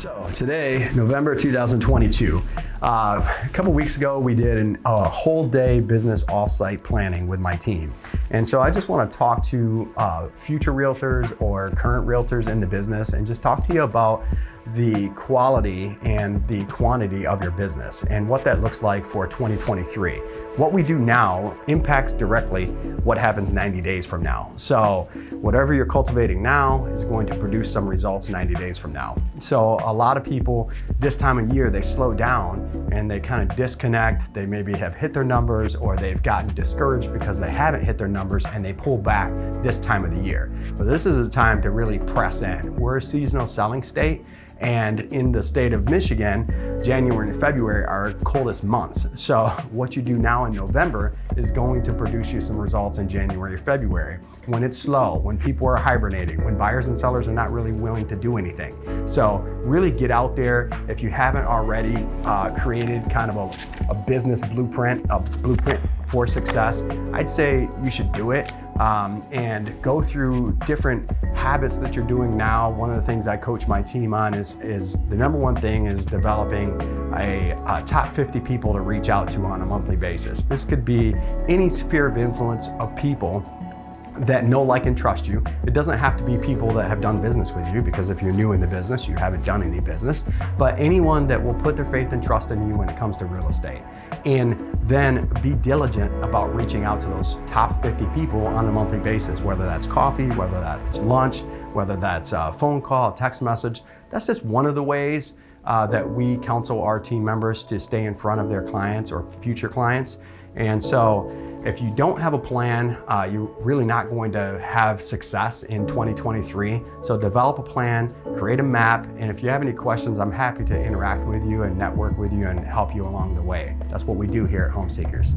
So today, November 2022, a couple weeks ago, we did a whole day business offsite planning with my team. And so I just want to talk to future realtors or current realtors in the business and just talk to you about the quality and the quantity of your business and what that looks like for 2023. What we do now impacts directly what happens 90 days from now. So whatever you're cultivating now is going to produce some results 90 days from now. So a lot of people this time of year, they slow down and they kind of disconnect. They maybe have hit their numbers or they've gotten discouraged because they haven't hit their numbers and they pull back this time of the year. But this is a time to really press in. We're a seasonal selling state. And in the state of Michigan, January and February are our coldest months. So what you do now in November is going to produce you some results in January or February, when it's slow, when people are hibernating, when buyers and sellers are not really willing to do anything. So really get out there. If you haven't already created kind of a business blueprint, a blueprint for success, I'd say you should do it. And go through different habits that you're doing now. One of the things I coach my team on is the number one thing is developing a top 50 people to reach out to on a monthly basis. This could be any sphere of influence of people that know, like, and trust you. It doesn't have to be people that have done business with you, because if you're new in the business, you haven't done any business, but anyone that will put their faith and trust in you when it comes to real estate. And then be diligent about reaching out to those top 50 people on a monthly basis, whether that's coffee, whether that's lunch, whether that's a phone call, a text message. That's just one of the ways that we counsel our team members to stay in front of their clients or future clients. And so if you don't have a plan, you're really not going to have success in 2023. So develop a plan, create a map, and if you have any questions, I'm happy to interact with you and network with you and help you along the way. That's what we do here at Home Seekers.